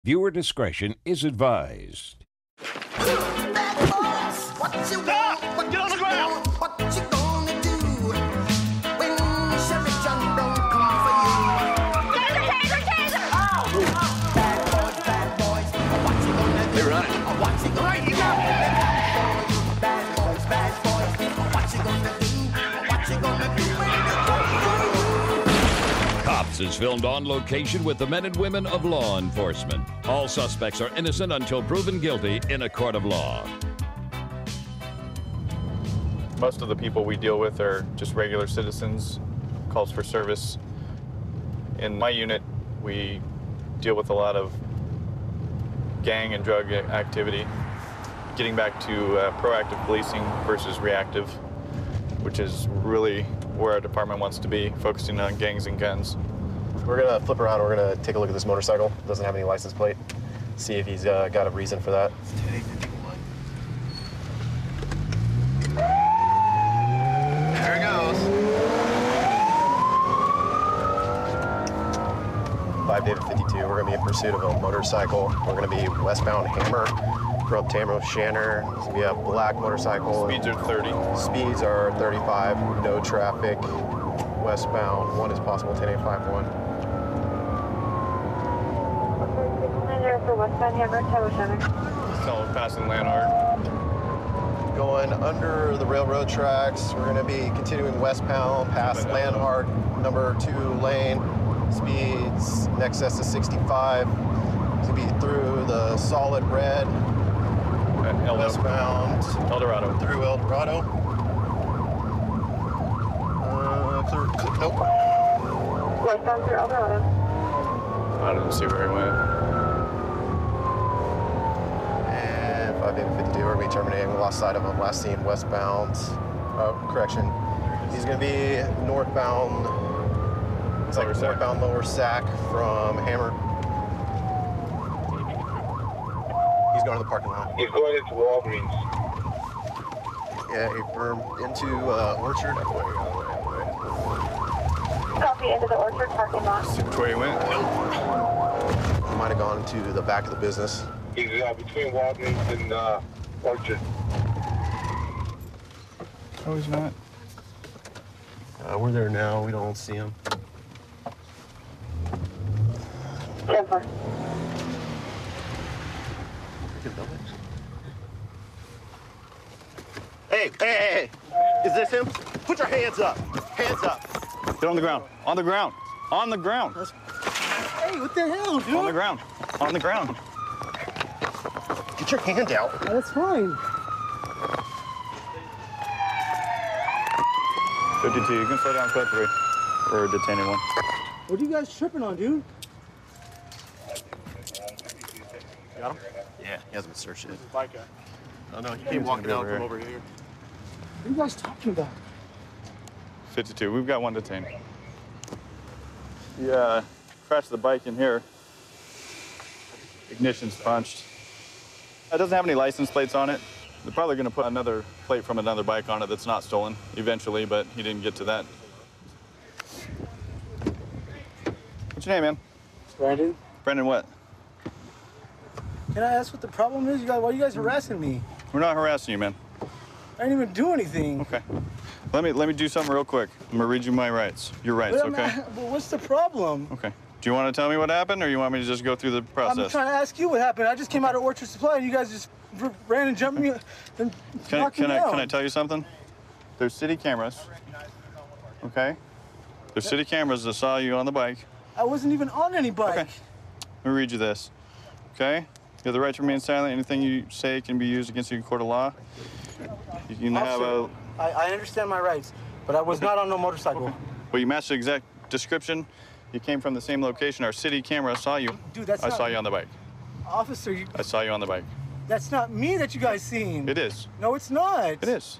Viewer discretion is advised. Bad boys, what you want? Get on the ground! What you gonna do when Sheriff John Brown come for you? Taser! Oh! Bad boys, what you gonna do? They run it. What you gonna do? Bad boys, what you gonna do? What you gonna do when you Cops is filmed on location with the men and women of law enforcement. All suspects are innocent until proven guilty in a court of law. Most of the people we deal with are just regular citizens, calls for service. In my unit, we deal with a lot of gang and drug activity. Getting back to proactive policing versus reactive, which is really where our department wants to be, focusing on gangs and guns. We're gonna flip around, we're gonna take a look at this motorcycle. Doesn't have any license plate. See if he's got a reason for that. It's 10-851. There it goes. 5 David 52, we're gonna be in pursuit of a motorcycle. We're gonna be westbound Hammer from Tamro Shanner. It's gonna be a black motorcycle. Speeds are 30. Speeds are 35, no traffic. Westbound, one is possible, 10-851. For westbound Hammer, Tower Center. Still passing Lanhard. Going under the railroad tracks, we're gonna be continuing westbound past Lanhart, number 2 lane. Speeds in excess of 65. It's gonna be through the solid red. Westbound. Eldorado. Through Eldorado. Nope. Westbound through Eldorado. I didn't see where he went. And 5 David 52, we're gonna be terminating. We lost sight of him. Last seen westbound. Correction. He's gonna be northbound. It's like northbound Lower Sac from Hammer. He's going to the parking lot. He's going into Walgreens. Yeah, into Orchard. Copy into the Orchard parking lot. See which way he went? He might have gone to the back of the business. He's between Walgreens and Orchard. Oh, he's not. We're there now. We don't see him. Denver. Hey! Is this him? Put your hands up. Hands up. Get on the ground. On the ground. On the ground. Hey, what the hell, dude? On the ground. On the ground. Get your hand out. Oh, that's fine. 52, you can slow down code 3 for detaining 1. What are you guys tripping on, dude? Got him? Yeah, he hasn't been searched yet. Bike guy. Oh, no, he came walking down from over here. What are you guys talking about? 52, we've got 1 detained. Yeah, crashed the bike in here. Ignition's punched. It doesn't have any license plates on it. They're probably going to put another plate from another bike on it that's not stolen eventually, but he didn't get to that. What's your name, man? Brandon. Brendan what? Can I ask what the problem is? Why are you guys harassing me? We're not harassing you, man. I didn't even do anything. Okay. Let me do something real quick. I'm gonna read you my rights. Your rights, But okay? But what's the problem? Okay. Do you want to tell me what happened, or you want me to just go through the I'm process? trying to ask you what happened. I just came out of Orchard Supply, and you guys just ran and jumped me and knocked me down. Can I tell you something? There's city cameras, okay? There's city cameras that saw you on the bike. I wasn't even on any bike. Okay. Let me read you this, okay? You have the right to remain silent. Anything you say can be used against you in court of law. You can have a... I understand my rights, but I was not on no motorcycle. Okay. Well, you matched the exact description. You came from the same location. Our city camera saw you. Dude, that's I not saw you on the bike. Officer, I saw you on the bike. That's not me that you guys seen. It is. No, it's not. It is.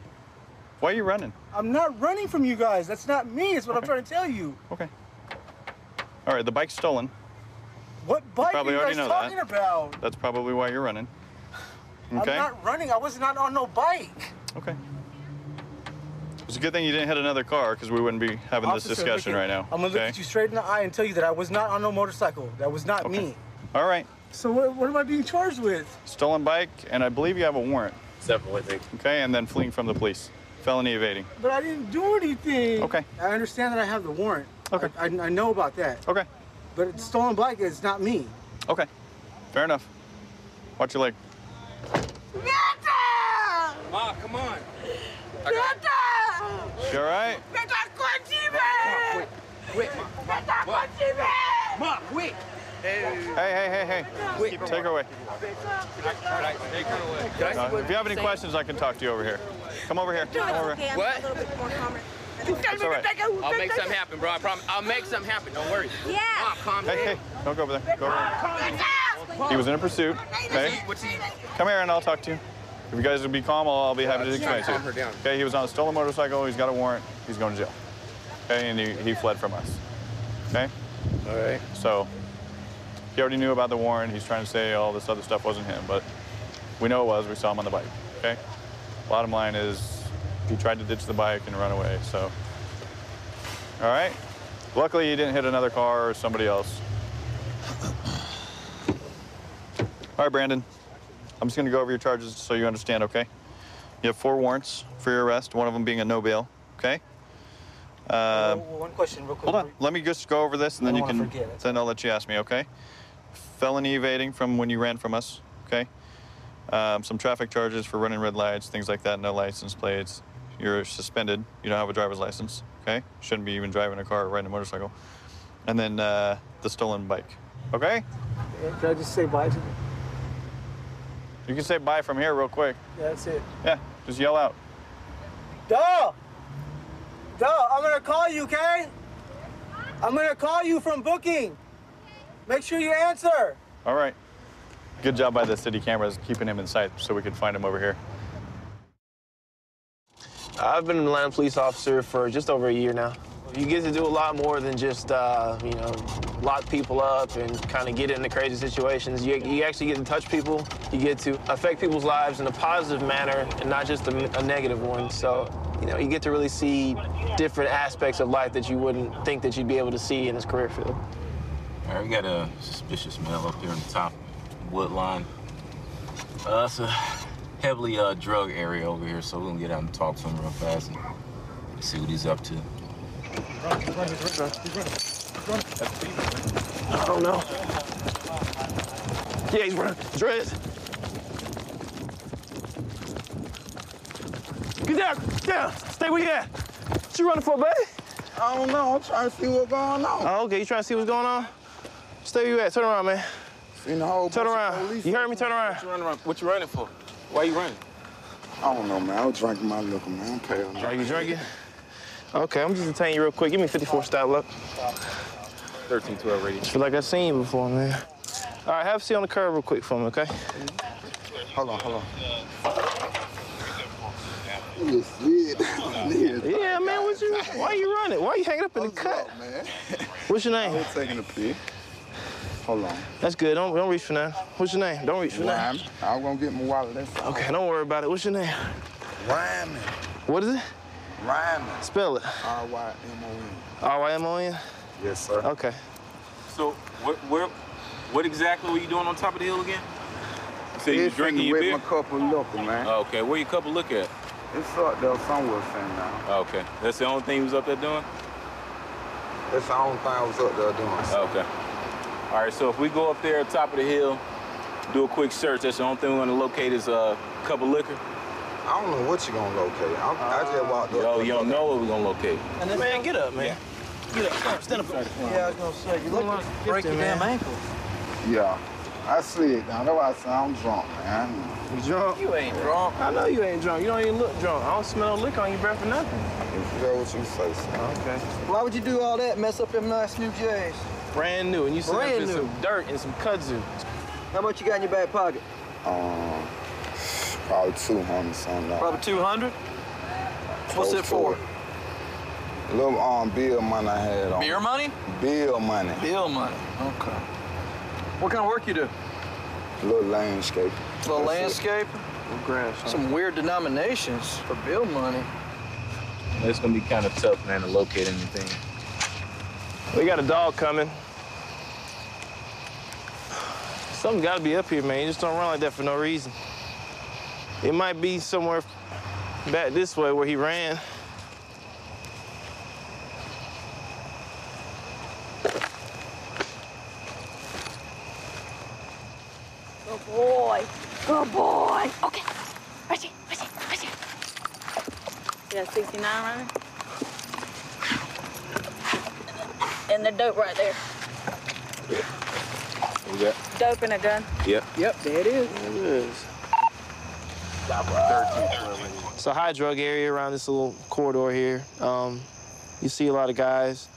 Why are you running? I'm not running from you guys. That's not me. That's what I'm trying to tell you. Okay. All right, the bike's stolen. What bike probably are you already guys know talking that. about? That's probably why you're running. Okay? I'm not running. I was not on no bike. Okay. It's a good thing you didn't hit another car, because we wouldn't be having Officer, this discussion look at- right now. I'm going to look at you straight in the eye and tell you that I was not on no motorcycle. That was not me. All right. So what am I being charged with? Stolen bike, and I believe you have a warrant. Definitely. Okay, and then fleeing from the police. Felony evading. But I didn't do anything. Okay. I understand that I have the warrant. Okay. I know about that. Okay. But stolen bike is not me. Okay. Fair enough. Watch your leg. Ma, come on. You all right? Ma, wait. Hey. Take her away. If you have any questions, I can talk to you over here. Come over here. Come over here. What? That's all right. I'll make something happen, bro. I promise. I'll make something happen. Don't worry. Yeah. Mom, calm down. Hey, don't go over there. Go over there. He was in a pursuit. Okay. Come here and I'll talk to you. If you guys would be calm, I'll be happy to explain it to Calm her you. down. Okay, he was on a stolen motorcycle. He's got a warrant. He's going to jail. Okay, and he fled from us. Okay? All right. So he already knew about the warrant. He's trying to say all this other stuff wasn't him, but we know it was. We saw him on the bike. Okay? Bottom line is he tried to ditch the bike and run away, so. All right? Luckily, he didn't hit another car or somebody else. All right, Brandon. I'm just going to go over your charges so you understand, okay? You have 4 warrants for your arrest, one of them being a no bail, okay? One question real quick. Hold on. Let me just go over this, and then I you don't can. wanna forget it. Then I'll let you ask me, okay? Felony evading from when you ran from us, okay? Some traffic charges for running red lights, things like that. No license plates. You're suspended. You don't have a driver's license, okay? Shouldn't be even driving a car or riding a motorcycle. And then the stolen bike, okay? Can I just say bye to you? You can say bye from here real quick. Yeah, that's it. Yeah, just yell out. Duh, I'm gonna call you, okay? I'm gonna call you from booking. Make sure you answer. All right. Good job by the city cameras keeping him in sight so we could find him over here. I've been an Atlanta police officer for just over a year now. You get to do a lot more than just, lock people up and kind of get into crazy situations. You actually get to touch people. You get to affect people's lives in a positive manner and not just a negative one. So, you get to really see different aspects of life that you wouldn't think that you'd be able to see in this career field. All right, we got a suspicious male up here on the top wood line. It's a heavily drug area over here, so we're gonna get out and talk to him real fast and see what he's up to. He's running. I don't know. Yeah, he's running. Dreads. Get down. Stay where you at. What you running for, buddy? I don't know. I'm trying to see what's going on. Oh, okay. You trying to see what's going on? Stay where you at. Turn around, man. Seen the whole Turn around. You heard me? Turn around. What you running for? Why you running? I don't know, man. I was drinking my liquor, man. I'm pale now. Are you drinking? Okay, I'm just detaining you real quick. Give me 54 style look. 1312 radio. Feel like I've seen you before, man. All right, have a seat on the curb real quick for me, okay? Hold on. Yeah, man, why you running? Why you hanging up in the cut? Up, man? What's your name? I was taking a pee. Hold on. That's good. Don't reach for nothing. What's your name? Don't reach for nothing. I was gonna get my wallet. That's all. Okay, don't worry about it. What's your name? Ryman. What is it? Ryman. Spell it. R-Y-M-O-N. R-Y-M-O-N? Yes, sir. Okay. So, what exactly were you doing on top of the hill again? You said you It's drinking your with beer? my cup of liquor, man. Oh, okay, where your couple look at? It's up there somewhere, fam, now. Oh, okay, that's the only thing you was up there doing? That's the only thing I was up there doing. Okay. All right, so if we go up there at the top of the hill, do a quick search, that's the only thing we're gonna locate is a cup of liquor? I don't know what you're gonna locate. I just walked up. Yo, you don't know what we're gonna locate. And then, man, get up, man. Yeah. Get up. Stand up. Yeah, I was gonna say, you look like you break your damn ankle. Yeah. I slid down. That's why I said I'm drunk, man. You drunk? You ain't drunk. I know you ain't drunk. You don't even look drunk. I don't smell no liquor on your breath or nothing. If that's what you say, son. Okay. Why would you do all that? Mess up them nice new J's. Brand new. And you sit up Brand in new. some dirt and some kudzu. How much you got in your back pocket? Probably 200 something. Probably 200. What's it for? A little bill money I had on. Beer money? Bill money. Bill money. Okay. What kind of work you do? A little landscape. A little landscape? Grass. Some weird denominations for bill money. It's gonna be kind of tough, man, to locate anything. We got a dog coming. Something got to be up here, man. You just don't run like that for no reason. It might be somewhere back this way where he ran. Good boy. Good boy. Okay. Right here. Yeah, 69 running. And the dope right there. You got dope and a gun. Yep. Yep, there it is. There it is. It's a high drug area around this little corridor here. You see a lot of guys.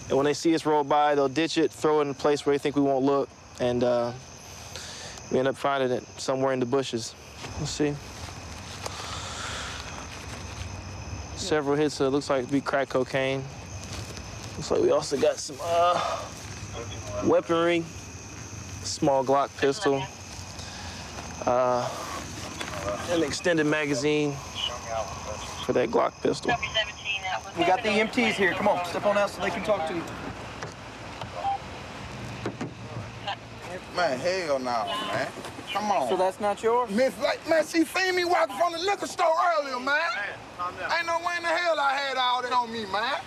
And when they see us roll by, they'll ditch it, throw it in a place where they think we won't look, and we end up finding it somewhere in the bushes. Let's see. Several hits, looks like to be crack cocaine. Looks like we also got some weaponry, small Glock pistol, an extended magazine for that Glock pistol. We got the EMTs here. Come on, step on out so they can talk to you. Man, hell no, man. Come on. So that's not yours? Man, she seen me walking from the liquor store earlier, man. Ain't no way in the hell I had all that on me, man.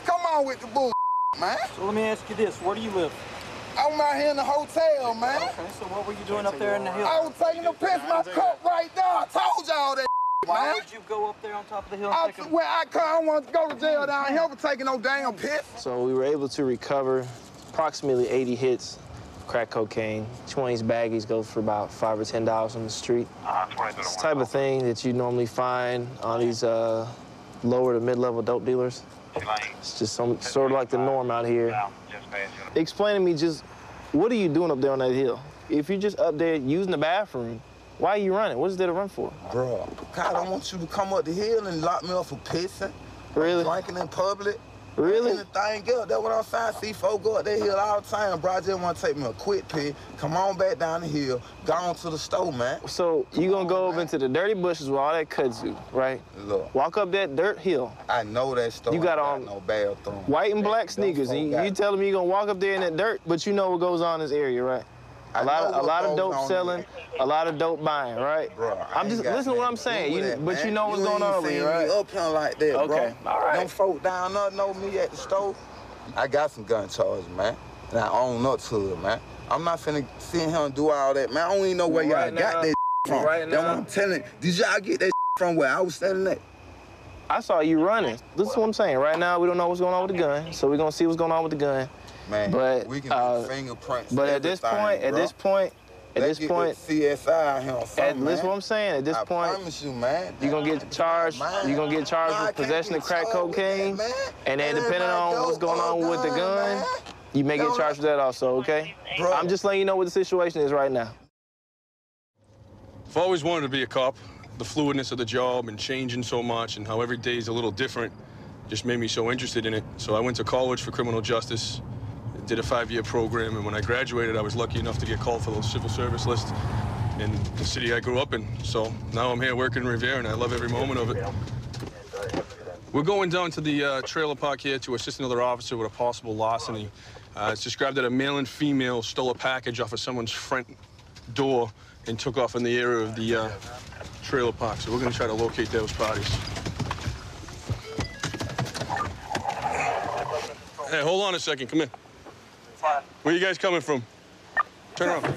Come on with the bull, man. So let me ask you this. Where do you live? I'm out here in the hotel, man. Okay, so what were you doing up there in the hill? I was taking a piss my cup right there. I told y'all that, Why man. would you go up there on top of the hill? I don't want to go to jail down here for taking no damn piss. So we were able to recover approximately 80 hits of crack cocaine. Each one of these baggies goes for about $5 or $10 on the street. It's the type of thing that you normally find on these lower to mid-level dope dealers. It's just sort of like the norm out here. Explain to me just, what are you doing up there on that hill? If you're just up there using the bathroom, why are you running? What is there to run for? Bro, God, I want you to come up the hill and lock me up for pissing. Really? Drinking in public. Really? Anything else. That's what I'm saying. See folks go up that hill all the time, bro. I just want to take me a quick piss, come on back down the hill, go on to the store, man. So you gonna go over into the dirty bushes with all that kudzu, right? Look. Walk up that dirt hill. I know that store. You got on no bathroom. white and black sneakers, and you telling me you gonna walk up there in that dirt, but you know what goes on in this area, right? A lot of dope selling, a lot of dope buying, right? Bro, I'm just listen to what I'm saying. But you know what's going on over here, right? You up here like that, okay, bro. all right. Them folk down there know me at the store. I got some gun charges, man, and I own up to it, man. I'm not finna sit here and do all that, man. I don't even know where y'all got that from. That's what I'm telling. Did y'all get that from where I was standing at? I saw you running. This is what I'm saying. Right now, we don't know what's going on with the gun, so we're gonna see what's going on with the gun. Man, but we can do fingerprints. But at this point, Let's get CSI here or something, listen what I'm saying. At this point, I promise you, man. You're gonna get charged. You're gonna get charged with possession of crack cocaine, and then depending on what's going on with the gun, you may get charged with that also. Okay? Bro. I'm just letting you know what the situation is right now. I've always wanted to be a cop. The fluidness of the job and changing so much, and how every day is a little different, just made me so interested in it. So I went to college for criminal justice. Did a 5-year program, and when I graduated, I was lucky enough to get called for the civil service list in the city I grew up in. So now I'm here working in Revere, and I love every moment of it. We're going down to the trailer park here to assist another officer with a possible larceny. It's described that a male and female stole a package off of someone's front door and took off in the area of the trailer park. So we're going to try to locate those parties. Hey, hold on a second. Come in. Where you guys coming from? Turn around.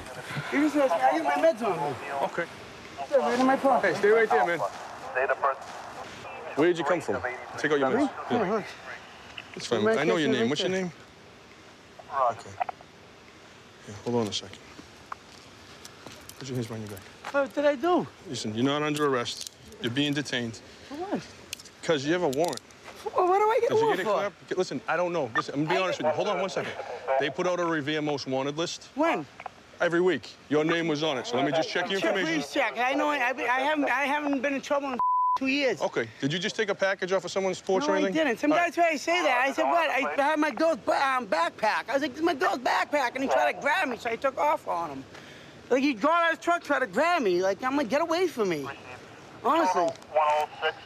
You just asked me. I get my meds on me. Okay. Stay right in my pocket. Hey, stay right there, man. Where did you come from? Take out your meds. Yeah. It's fine. I know your name. What's your name? Okay. Yeah, hold on a second. Put your hands behind your back. What did I do? Listen, you're not under arrest. You're being detained. For what? Because you have a warrant. Well, what do I get a Did you warrant get for? it clear? Listen, I don't know. Listen, I'm gonna be honest with you. Hold on one second. They put out a Revere Most Wanted list. When? Every week. Your name was on it, so let me just check your information. Please check. I know. I haven't been in trouble in 2 years. Okay. Did you just take a package off of someone's porch or anything? No, I didn't. Some guy tried to say that. I said, what? I had my girl's backpack. I was like, this is my girl's backpack. And he tried to grab me, so I took off on him. Like, he got out of his truck, tried to grab me. Like, I'm like, get away from me. Honestly. 106.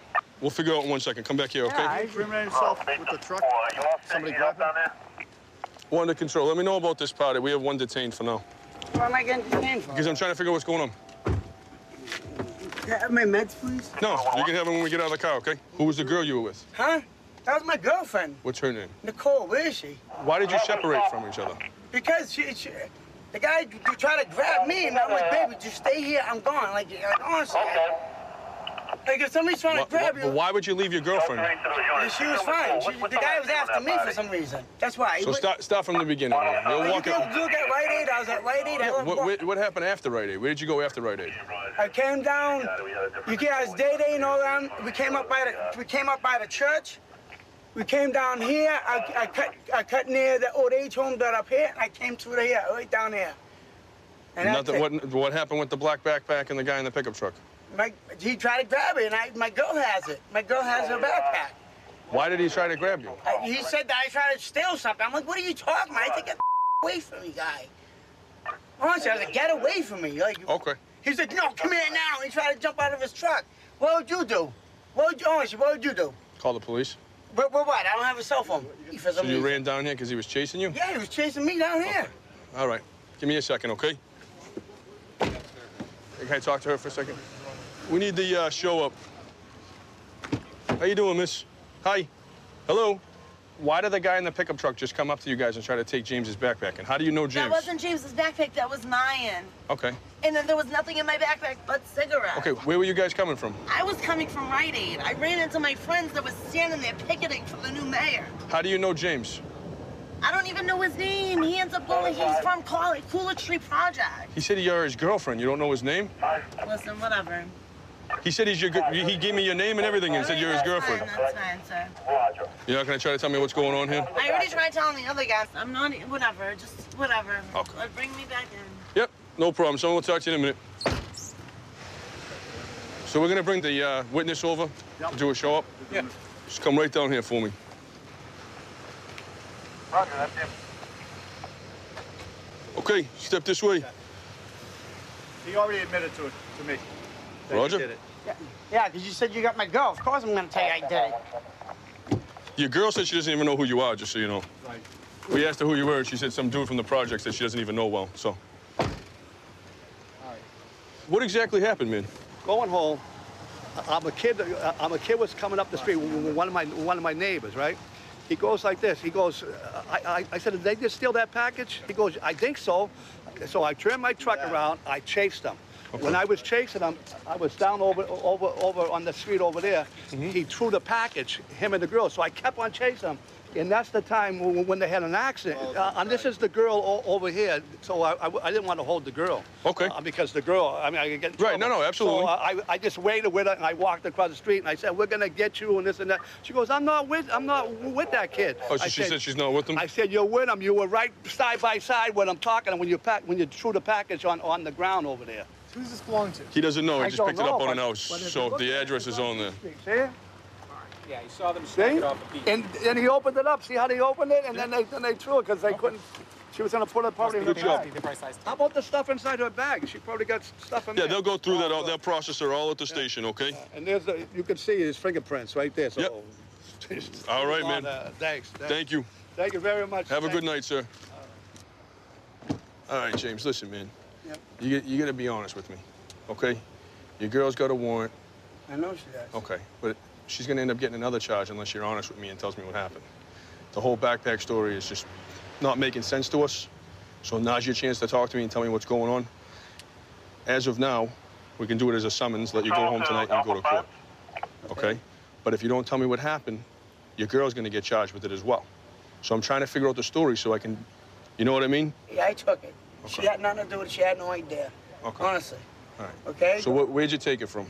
We'll figure out in 1 second. Come back here, okay? Yeah, Incriminate himself with the truck. Somebody grab him. One to control. Let me know about this party. We have one detained for now. Where am I getting detained for? Because I'm trying to figure out what's going on. Can I have my meds, please? No, you can have them when we get out of the car, okay? Who was the girl you were with? Huh? That was my girlfriend. What's her name? Nicole, where is she? Why did you separate from each other? Because the guy tried to grab me, and I'm like, baby, just stay here, I'm gone. Like honestly. Like, if somebody's trying to grab you... Why would you leave your girlfriend? She was fine. The guy was after me for some reason. That's why. So start from the beginning. You'll walk You look at Rite Aid. I was at Rite Aid. What happened after Rite Aid? Where did you go after Rite Aid? I came down. I was day-daying all around. We came up by the church. We came down here. I cut near the old age home that up here. I came through here, right down here. And what happened with the black backpack and the guy in the pickup truck? He tried to grab it, and my girl has it. My girl has her backpack. Why did he try to grab you? He said that I tried to steal something. I'm like, what are you talking about? I said, get away from me, guy. Honestly, I was like, get away from me. Like, okay. He's like, no, come here now. He tried to jump out of his truck. What would you do? Honestly, what would you do? Call the police. But what? I don't have a cell phone. So you ran down here because he was chasing you? Yeah, he was chasing me down here. All right. Give me a second, okay? Can I talk to her for a second? We need the show up. How you doing, miss? Hi. Hello. Why did the guy in the pickup truck just come up to you guys and try to take James's backpack? And how do you know James? That wasn't James's backpack, that was mine. Okay. And then there was nothing in my backpack but cigarettes. Okay, where were you guys coming from? I was coming from Rite Aid. I ran into my friends that was standing there picketing for the new mayor. How do you know James? I don't even know his name. He ends up going, he's from Coolidge Tree Project. He said you're his girlfriend. You don't know his name? Listen, whatever. He said he gave me your name and everything and said you're his girlfriend. That's fine, sir. You're not gonna try to tell me what's going on here? I already tried telling the other guys. I'm not, whatever, just whatever. Okay. Bring me back in. Yep, no problem. Someone will talk to you in a minute. So we're gonna bring the witness over to do a show up? Yeah. Just come right down here for me. Roger, that's him. Okay, step this way. He already admitted to it, to me. That Roger? He did it. Yeah, because you said you got my girl. Of course I'm going to tell you I did it. Your girl said she doesn't even know who you are, just so you know. Right. We asked her who you were, and she said some dude from the projects that she doesn't even know well, so. All right. What exactly happened, man? Going home, I'm a kid was coming up the street with one of my neighbors, right? He goes like this. He goes, I said, did they just steal that package? He goes, I think so. So I turned my truck around. I chased him. Okay. When I was chasing him, I was down over on the street over there. Mm-hmm. He threw the package, him and the girl. So I kept on chasing him. And that's the time when they had an accident. And this is the girl over here. So I didn't want to hold the girl. Okay. Because the girl, I mean, I could get in trouble. Right, no, absolutely. So I just waited with her, and I walked across the street, and I said, we're going to get you, and this and that. She goes, I'm not with that kid. Oh, so she said she's not with him? I said, you're with him. You were right side by side when I'm talking, and when you threw the package on the ground over there. Who's this belong to? He doesn't know. He just picked it up on an house. But So the address is on there. See? Yeah, he saw them stack it off the beach. And he opened it up. See how they opened it? And then they threw it because they couldn't. She was going to put it probably in the bag. How about the stuff inside her bag? She probably got stuff in there. Yeah, they'll go through that. They'll process her all at the station, okay? And you can see his fingerprints right there. So. Yep. All right, man. Thanks. Thank you. Thank you very much. Have a good night, sir. All right, James, listen, man. Yep. You got to be honest with me, okay? Your girl's got a warrant. I know she does. Okay, but she's going to end up getting another charge unless you're honest with me and tells me what happened. The whole backpack story is just not making sense to us. So now's your chance to talk to me and tell me what's going on. As of now, we can do it as a summons, let you go home tonight and go to court. Okay? But if you don't tell me what happened, your girl's going to get charged with it as well. So I'm trying to figure out the story so I can, you know what I mean? Yeah, I took it. Okay. She had nothing to do with it. She had no idea. Okay. Honestly. All right. Okay? So where'd you take it from?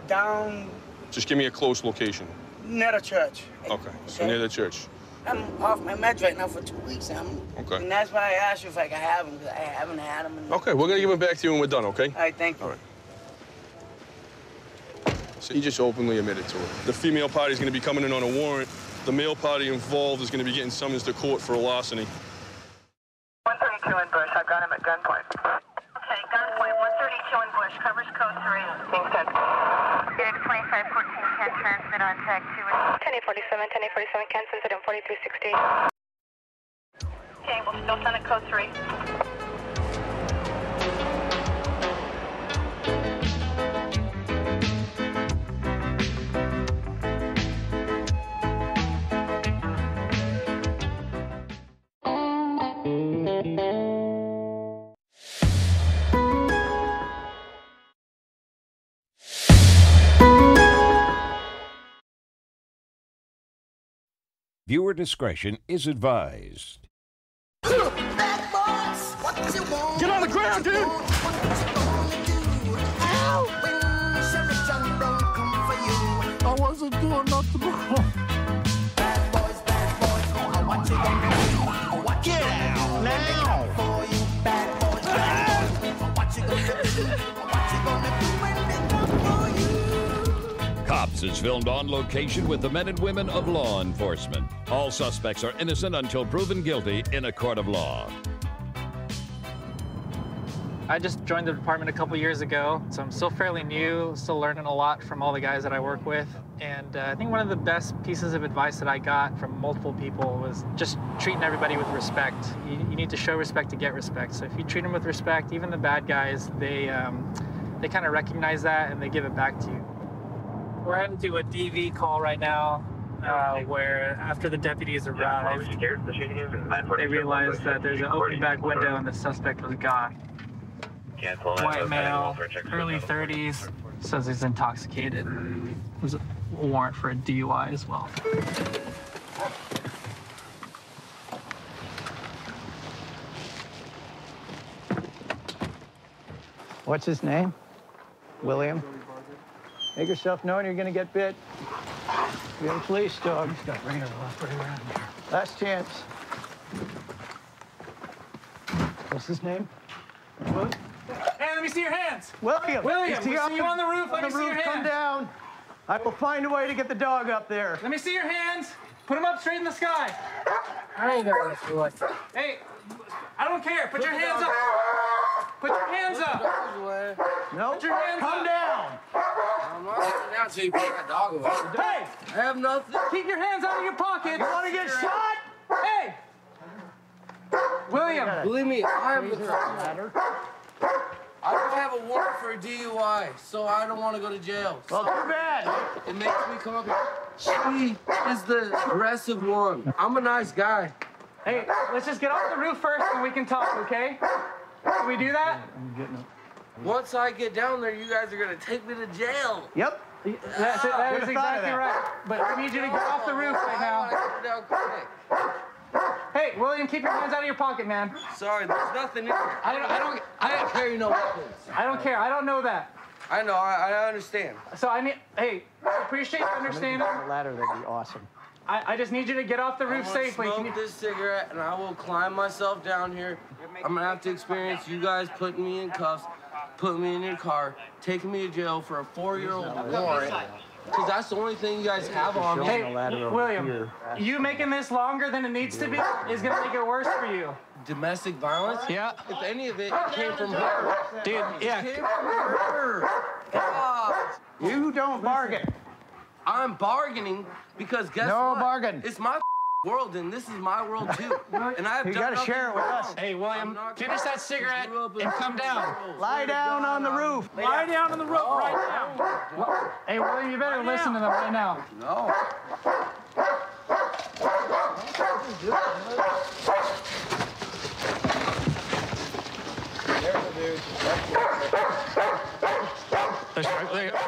Down Just give me a close location. near the church. Okay, so near the church. I'm off my meds right now for 2 weeks. Okay. And that's why I asked you if I could have them, because I haven't had them. Okay, we're going to give it back to you when we're done, okay? All right, thank you. All right. So he just openly admitted to it. The female party is going to be coming in on a warrant. The male party involved is going to be getting summons to court for a larceny. 132 in Bush. I've got him at gunpoint. Okay, gunpoint. 132 in Bush. Covers code 3. Being sent. X 2514 can transmit on tag 2. 1047, 1047 can send it in 4360. Okay, we'll still send it code 3. Viewer discretion is advised. Bad boys, what you want? Get on the ground, dude! What you gonna do? Ow! When Sheriff John Brown come for you. I wasn't doing nothing wrong. Bad boys, what you gonna do? What Get out now! for you? Bad boys, what you gonna do? What you gonna do when they come for you? Cops is filmed on location with the men and women of law enforcement. All suspects are innocent until proven guilty in a court of law. I just joined the department a couple years ago, so I'm still fairly new, still learning a lot from all the guys that I work with. And I think one of the best pieces of advice that I got from multiple people was just treating everybody with respect. You need to show respect to get respect. So if you treat them with respect, even the bad guys, they kind of recognize that and they give it back to you. We're heading to a DV call right now, where after the deputies arrived, they realized that there's an open back window and the suspect was gone. White male, early 30s, says he's intoxicated. There's a warrant for a DUI as well. What's his name? William. Make yourself known, you're gonna get bit. You're in police, dog. He's got radar left right around here. Last chance. What's his name? Hey, let me see your hands. William. William, we see you on the roof. Let me see your hands. Come down. I will find a way to get the dog up there. Let me see your hands. Put them up straight in the sky. I ain't gonna do it. Hey, I don't care. Put your hands up. Put your hands up. No, Put your hands come up. down. I'm not sitting down until you put that dog away. Hey, I have nothing. keep your hands out of your pockets. You want to get shot? Hey, William. Believe me, I don't have a warrant for a DUI, so I don't want to go to jail. Well, too bad. It makes me come up here. She is the aggressive one. I'm a nice guy. Hey, let's just get off the roof first and we can talk, okay? Can we do that? Once I get down there, you guys are going to take me to jail. Yep. That is exactly right. But we need you to get off the roof right now. Hey, William, keep your hands out of your pocket, man. Sorry, there's nothing in there. I don't carry no weapons. I don't care. I don't know that. I know. I understand. So I need. Hey, I appreciate you understanding. On the ladder, that'd be awesome. I just need you to get off the roof safely. Smoke this cigarette, and I will climb myself down here. I'm gonna have to experience you guys putting me in cuffs, putting me in your car, taking me to jail for a 4-year-old warrant. Because that's the only thing you guys have on me. Hey, William, you making this longer than it needs to be is gonna make it worse for you. Domestic violence? Yeah. If any of it came from her. Dude, yeah. It came from her. God. You don't bargain. I'm bargaining because guess no what? Bargain. It's my world, and this is my world too. And I've you gotta share it with us. Hey, William, finish that cigarette and come down. Lie down on the roof. Lie down on the roof right now. Hey, William, you better listen to them right now. No.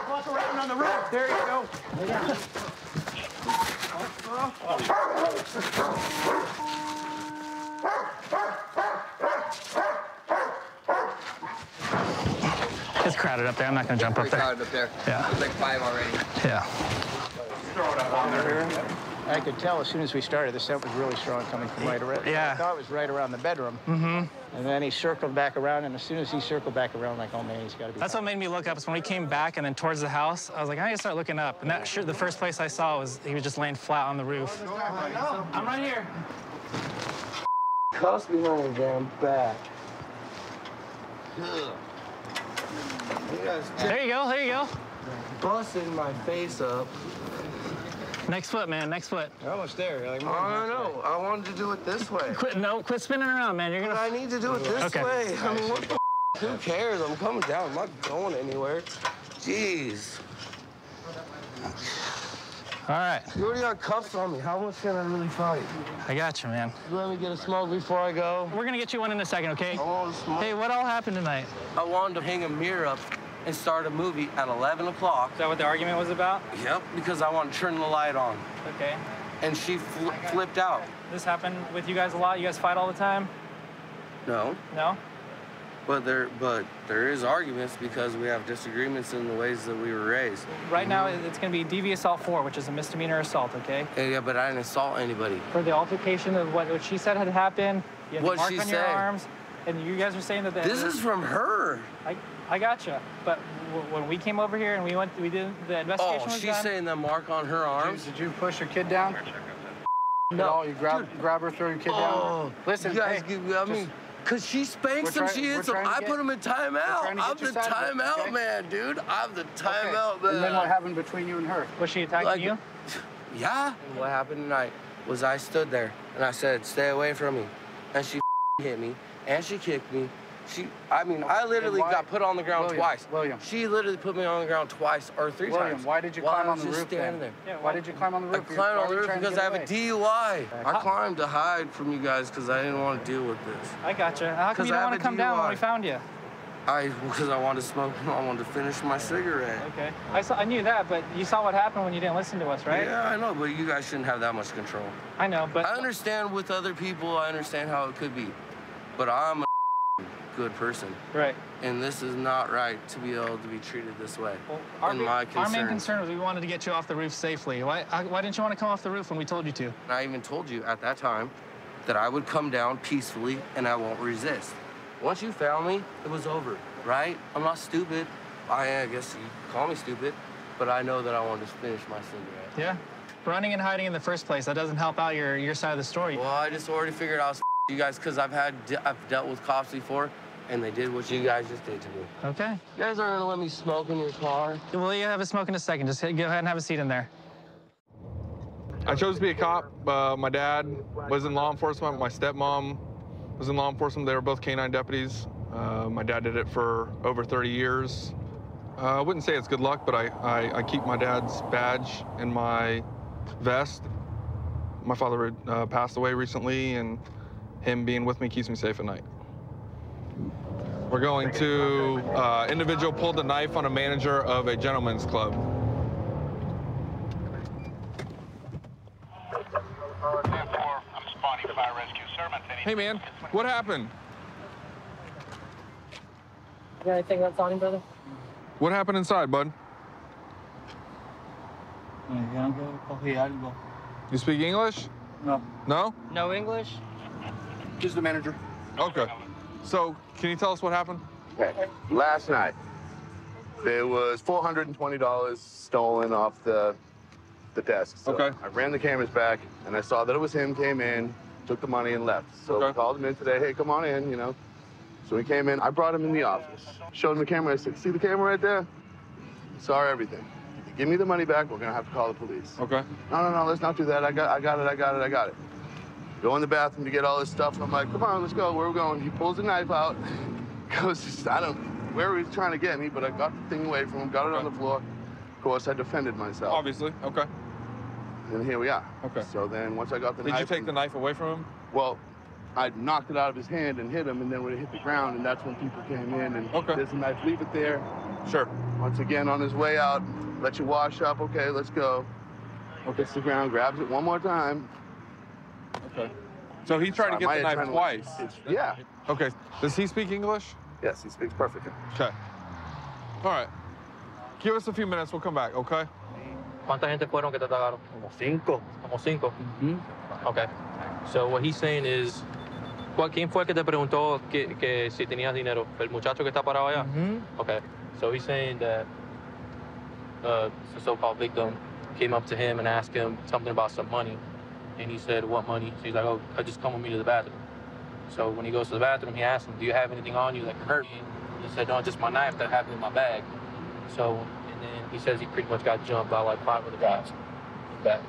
Walk around on the roof. There you go. It's crowded up there. I'm not going to jump up there. Crowded up there. Yeah. There's like 5 already. Yeah. I could tell as soon as we started, the scent was really strong coming from right around. Yeah. I thought it was right around the bedroom. Mm-hmm. And then he circled back around, and as soon as he circled back around, like, oh man, he's got to be. That's what made me look up. Is when we came back and then towards the house, I was like, I need to start looking up. And that the first place I saw was he was just laying flat on the roof. I'm right here. Cuffs behind your damn back. There you go. There you go. Busting my face up. Next foot, man. Next foot. You're almost there. You're like, I know. I wanted to do it this way. Quit spinning around, man. You're gonna. I need to do it this way. I mean, what the Who cares? I'm coming down. I'm not going anywhere. Jeez. All right. You already got cuffs on me. How much can I really fight? I got you, man. Let me get a smoke before I go. We're gonna get you one in a second, okay? I want to smoke. Hey, what all happened tonight? I wanted to hang a mirror up and start a movie at 11 o'clock. Is that what the argument was about? Yep, because I want to turn the light on. Okay. And she flipped out. This happened with you guys a lot? You guys fight all the time? No. No? But there is arguments because we have disagreements in the ways that we were raised. Right now, it's going to be DV Assault 4, which is a misdemeanor assault, okay? Yeah, but I didn't assault anybody. For the altercation of what she said had happened, you had a What'd mark she on your say? arms, and you guys were saying that... This is from her. I gotcha. But when we came over here and we did the investigation was she's done, saying the mark on her arms? Did you push your kid down? No. You grab her, throw your kid down? Listen, you guys, because she spanks him, she hits him. I put him in timeout. I'm the timeout man, dude. I'm the timeout man. And then what happened between you and her? Was she attacking you? Yeah. And what happened tonight was I stood there and I said, stay away from me. And she hit me and she kicked me. I literally got put on the ground twice. William. She literally put me on the ground twice or 3 times. William, why did you climb on the roof standing then? there. Yeah, why did you climb on the roof? I climbed on the roof because I have a DUI. I climbed to hide from you guys because I didn't want to deal with this. I gotcha. How come you didn't want to come down when we found you? Because I wanted to smoke. I wanted to finish my cigarette. Okay. I knew that, but you saw what happened when you didn't listen to us, right? Yeah, I know, but you guys shouldn't have that much control. I know, but... I understand with other people, I understand how it could be. But I'm a good person. Right. And this is not right to be able to be treated this way. Well, our main concern was we wanted to get you off the roof safely. Why didn't you want to come off the roof when we told you to? I even told you at that time that I would come down peacefully and I won't resist. Once you found me, it was over, right? I'm not stupid. I guess you call me stupid, but I know that I wanted to finish my cigarette. Yeah. Running and hiding in the first place, that doesn't help out your side of the story. Well, I just already figured out you guys because I've dealt with cops before. And they did what you guys just did to me. Okay. You guys aren't gonna let me smoke in your car. Well, you have a smoke in a second. Just go ahead and have a seat in there. I chose to be a cop. My dad was in law enforcement. My stepmom was in law enforcement. They were both canine deputies. My dad did it for over 30 years. I wouldn't say it's good luck, but I keep my dad's badge in my vest. My father had passed away recently, and him being with me keeps me safe at night. We're going to individual pulled a knife on a manager of a gentleman's club. Hey, man, what happened? You got anything else on him, brother? What happened inside, bud? You speak English? No. No? No English? He's the manager. Okay. So, can you tell us what happened? Okay. Last night, there was $420 stolen off the desk. So okay. I ran the cameras back, and I saw that it was him, came in, took the money, and left. So we called him in today, hey, come on in, you know. So he came in, I brought him in the office, showed him the camera, I said, see the camera right there? He saw everything. If you give me the money back, we're gonna have to call the police. Okay. No, let's not do that. I got it. Go in the bathroom to get all this stuff, and I'm like, come on, let's go, where are we going? He pulls the knife out, goes, where he was trying to get me, but I got the thing away from him, got it on the floor. Of course, I defended myself. Obviously, okay. And here we are. Okay. So then once I got the knife... Did you take the knife away from him? Well, I knocked it out of his hand and hit him, and then when it hit the ground, and that's when people came in, and there's a knife, leave it there. Sure. Once again, on his way out, let you wash up, okay, let's go. Hits the ground, grabs it one more time. Okay. So he tried to get the knife twice? Yeah. Okay. Does he speak English? Yes, he speaks perfectly. Okay. All right. Give us a few minutes, we'll come back, okay? ¿Cuánta gente fueron que te atacaron? Como 5. Como 5? Okay. So what he's saying is, ¿quién fue que te preguntó que si tenías dinero? ¿El muchacho que está parado allá? Okay. So he's saying that the so-called victim came up to him and asked him something about some money. And he said, what money? So he's like, oh, just come with me to the bathroom. So when he goes to the bathroom, he asks him, do you have anything on you that can hurt me? He said, no, just my knife that happened in my bag. So, and then he says he pretty much got jumped by like 5 other guys. Back.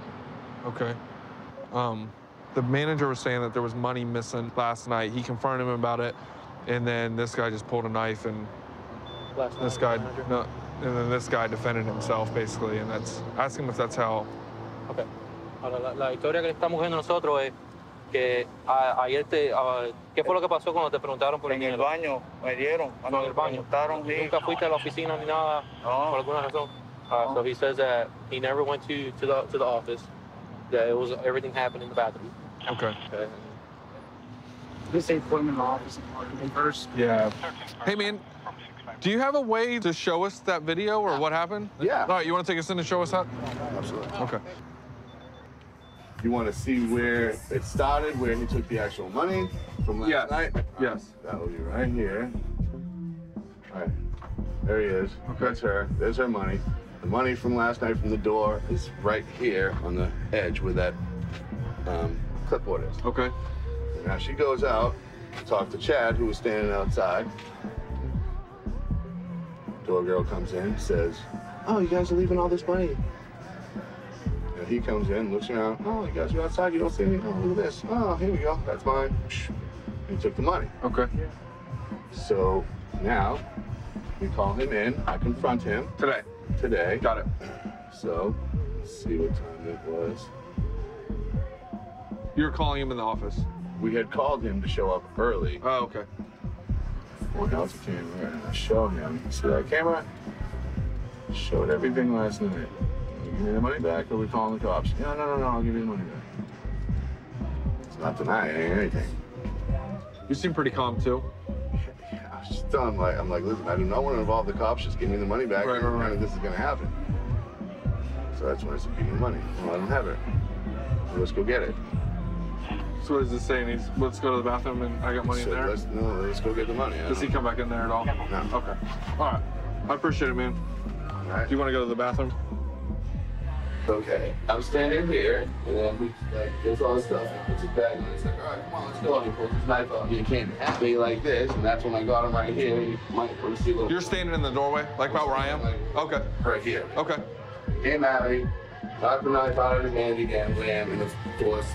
Okay. The manager was saying that there was money missing last night. He confronted him about it. and then this guy just pulled a knife, and this guy, no, and then this guy defended himself basically, and that's, ask him if that's how. Okay. Ahora, la historia que le estamos viendo nosotros es que ayer ¿qué fue lo que pasó cuando te preguntaron por el dinero? En el baño, me dieron, cuando me preguntaron. ¿Nunca fuiste a la oficina ni nada? No. Por alguna razón? So he says that he never went to the office, that it was, everything happened in the bathroom. Okay. This ain't put him in the office and first. Yeah. Hey, man, do you have a way to show us that video or what happened? Yeah. All right, you want to take us in and show us that? Absolutely. Okay. You want to see where it started, where he took the actual money from last night? Yes. That will be right here. All right. There he is. Okay. That's her. There's her money. The money from last night from the door is right here on the edge where that clipboard is. Okay. So now she goes out to talk to Chad, who was standing outside. Door girl comes in, says, "Oh, you guys are leaving all this money." And he comes in, looks around. "Oh, you guys are outside. You don't see me. Oh, look at this. Oh, here we go. That's mine." And he took the money. Okay. So now we call him in. I confront him. Today. Got it. So let's see what time it was. You were calling him in the office. We had called him to show up early. Oh, okay. Well, now it's a camera, and I show him. See that camera? Showed everything last night. You give me the money back, or we calling the cops? No, I'll give you the money back. It's not denying anything. You seem pretty calm too. I was just telling him, I'm like, listen, I do not want to involve the cops. Just give me the money back. Right. None of this is gonna happen. So that's when I said, give me the money. Well, I don't have it. So let's go get it. So what is this saying? Let's go to the bathroom and I got money in there? Let's go get the money. Does he come back in there at all? No. Okay. All right. I appreciate it, man. All right. Do you want to go to the bathroom? Okay. I'm standing here, and then he gets all his stuff and puts it back, and he's like, all right, come on, let's go. And he pulls his knife out. You can't have me like this, and that's when I got him right here. You might see a little. You're standing in the doorway, like about where I am? Okay. Right here. Okay. Came at me, knocked the knife out of his hand again, wham, and of course.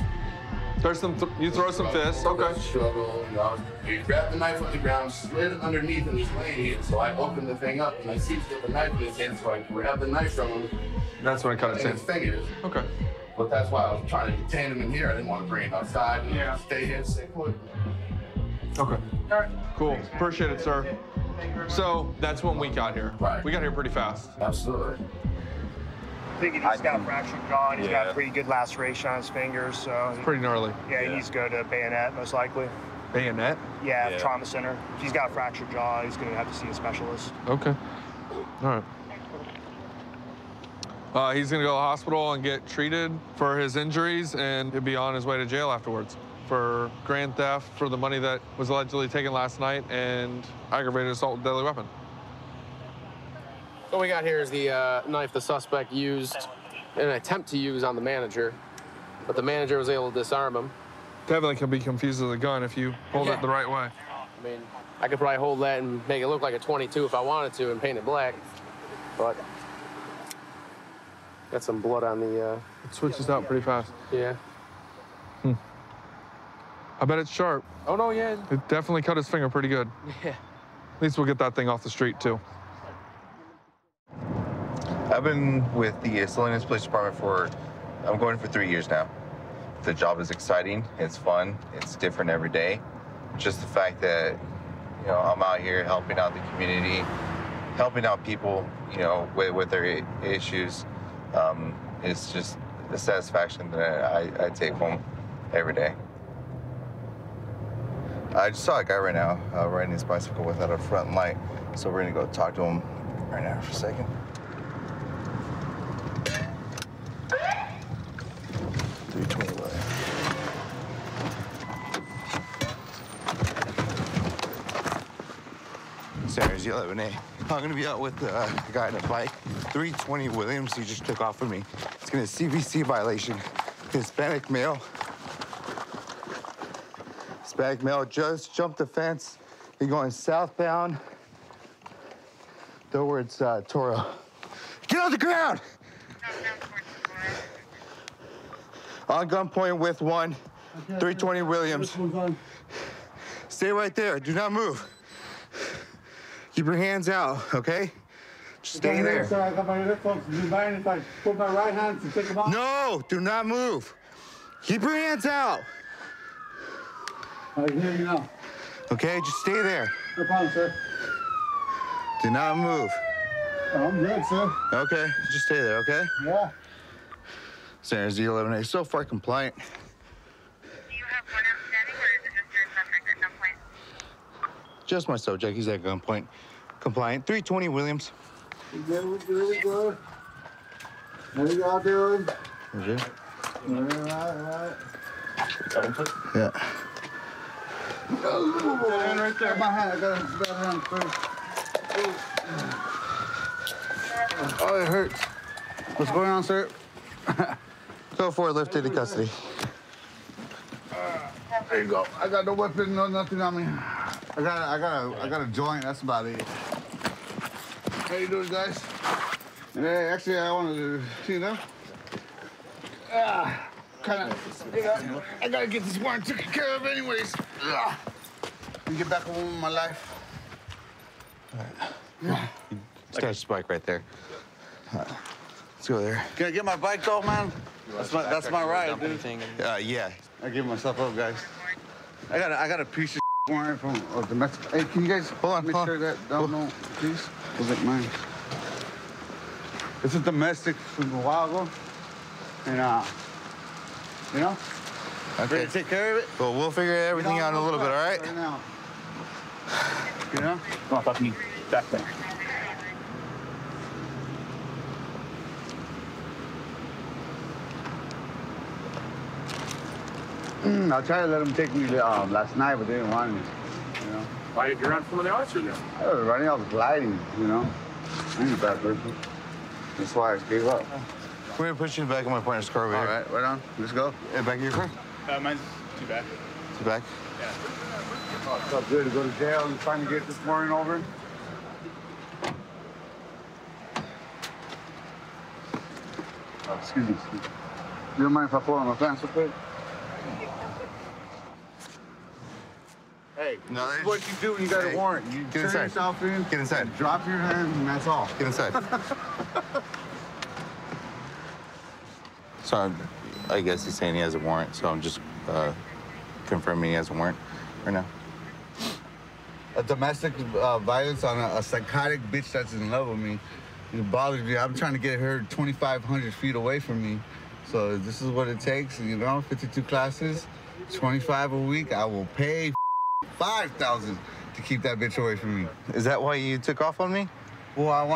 There's some, you throw some fists, okay. Struggle, you know. He grabbed the knife on the ground, slid underneath, and he's laying here. So I opened the thing up, and I see he's got the knife in his hand, so I grabbed the knife from him. That's when I cut his fingers. Okay. But that's why I was trying to detain him in here. I didn't want to bring him outside and stay here, stay put. Okay. All right. Cool. Appreciate it, sir. So that's when we got here. Right. We got here pretty fast. Absolutely. I think he's got a fractured jaw and he's got a pretty good laceration on his fingers, so. It's pretty gnarly. Yeah, he needs to go to bayonet, most likely. Bayonet? Yeah, trauma center. If he's got a fractured jaw, he's going to have to see a specialist. Okay. All right. He's going to go to the hospital and get treated for his injuries, and he'll be on his way to jail afterwards for grand theft for the money that was allegedly taken last night and aggravated assault with deadly weapon. What we got here is the knife the suspect used in an attempt to use on the manager, but the manager was able to disarm him. Definitely can be confused with a gun if you hold it the right way. I mean, I could probably hold that and make it look like a .22 if I wanted to and paint it black, but got some blood on the... It switches out pretty fast. Yeah. I bet it's sharp. Oh, no, yeah. It definitely cut his finger pretty good. Yeah. At least we'll get that thing off the street, too. I've been with the Salinas Police Department I'm going for 3 years now. The job is exciting, it's fun, it's different every day. Just the fact that, you know, I'm out here helping out the community, helping out people, you know, with their issues. It's just the satisfaction that I take home every day. I just saw a guy right now riding his bicycle without a front light, so we're gonna go talk to him right now for a second. Sarah's 11A. I'm gonna be out with a guy on a bike, 320 Williams. He just took off from me. It's gonna CVC violation. Hispanic male. Hispanic male just jumped the fence. He's going southbound towards Toro. Get on the ground! On gunpoint with one, 320 Williams. Stay right there. Do not move. Keep your hands out, okay? Just stay there. Sir, I got my earphones. Do you mind if I put my right hand to take them off? No, do not move. Keep your hands out. I can hear you now. Okay, just stay there. No problem, sir. Do not move. I'm good, sir. Okay, just stay there, okay? Yeah. Standard Z11A, so far compliant. Just my subject, he's at gunpoint. Compliant. 320 Williams. There we go. How you all doing? Okay. All right. Yeah. Stand right there. My hand. I got a bad hand first. Oh, it hurts. What's going on, sir? Go for it, lifted into custody. There you go. I got no weapon, no nothing on me. I got a joint. That's about it. How you doing, guys? Hey, actually, I wanted to, kind of, I gotta get this warrant taken care of, anyways. And get back on with my life. Start his bike right there. Let's go there. Can I get my bike though, man? That's my ride, dude. Yeah. I give myself up, guys. I got a piece of warrant from domestic. Hey, can you guys make sure that don't know, please? Was it mine? It's a domestic from a while ago, and you know, ready to take care of it. Well, we'll figure everything out in a little bit, all right? Right now. You know? Come on, fuck me. Back there. I tried to let them take me last night, but they didn't want me. You know. Why did you run from the officer now? I was running. I was gliding. You know. I ain't a bad person. That's why I gave up. We're gonna put you in the back of my partner's car over here. All right, right on. Let's go. Hey, back of your car? Mine's too bad. To back? Yeah. Oh, it's felt good to go to jail and finally get this warrant over. Oh, excuse me. You don't mind if I pull on my pants real quick? Hey, no, this is what you do when you got a warrant. You turn yourself in. Get inside. Drop your hands, and that's all. Get inside. So I guess he's saying he has a warrant, so I'm just confirming he has a warrant right now. A domestic violence on a psychotic bitch that's in love with me. It bothers me. I'm trying to get her 2,500 feet away from me. So this is what it takes, 52 classes, 25 a week. I will pay 5,000 to keep that bitch away from me. Is that why you took off on me? Well,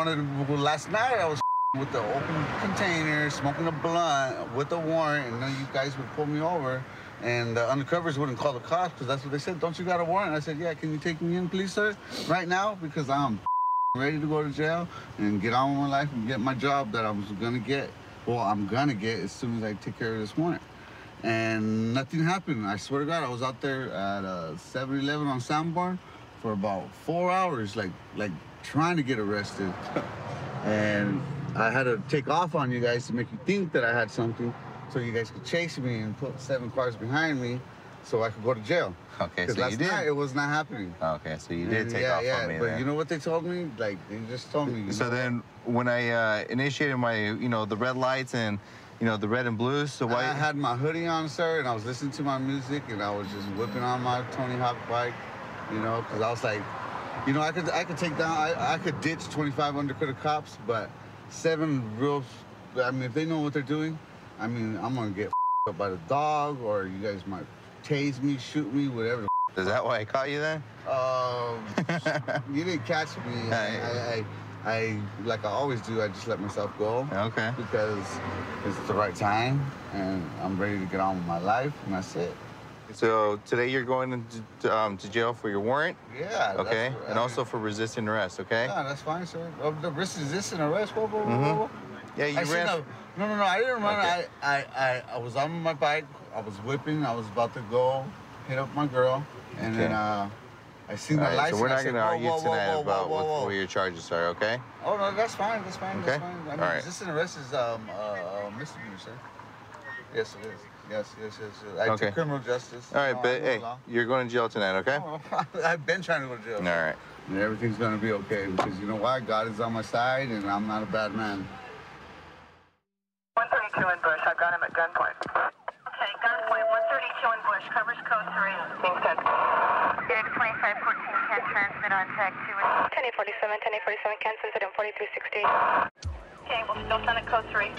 last night I was with the open container, smoking a blunt with a warrant, and then you guys would pull me over, and the undercovers wouldn't call the cops because that's what they said. Don't you got a warrant? I said, yeah, can you take me in, please, sir? Right now, because I'm ready to go to jail and get on with my life and get my job that I was gonna get. Well, I'm gonna get as soon as I take care of this warrant. And nothing happened. I swear to God, I was out there at 7-Eleven on Sanborn for about 4 hours, like trying to get arrested. And I had to take off on you guys to make you think that I had something so you guys could chase me and put 7 cars behind me so I could go to jail. Okay, so last you did. night it was not happening. Okay, so you did take off on me but then. you know what they told me? Like, they just told me. So then when I initiated my, the red lights and, the red and blues, so why? I had my hoodie on, sir, and I was listening to my music, and I was just whipping on my Tony Hawk bike, because I was like, I could take down, I could ditch 25 undercover cops, but 7 real, if they know what they're doing, I'm gonna get up by the dog, or you guys might tase me, shoot me, whatever. Is that why I caught you then? You didn't catch me. I like I always do, I just let myself go. Okay. Because it's the right time, and I'm ready to get on with my life, and that's it. So today you're going to jail for your warrant? Yeah. Okay. And also for resisting arrest, okay? Yeah, that's fine, sir. The resisting arrest? Whoa. Yeah, you ran. No, I didn't run. Okay. I was on my bike. I was whipping. I was about to go hit up my girl, and then I seen the lights. So we're not going to argue tonight about what your charges are, okay? Oh no, that's fine. Okay. That's fine. Resisting arrest is misdemeanor, sir. Yes, it is. Yes. I took criminal justice. All right, No, but I know hey, the law. you're going to jail tonight, okay? I've been trying to go to jail. All right. And everything's gonna be okay because you know why? God is on my side and I'm not a bad man. 132 in Bush. I've got him at gunpoint. Okay, gunpoint. 132 in Bush. Covers code 3. Being sent. Phoenix 2514 can transmit on tag 2. 1047 can transmit on 4360. Okay, we'll still send it code 3.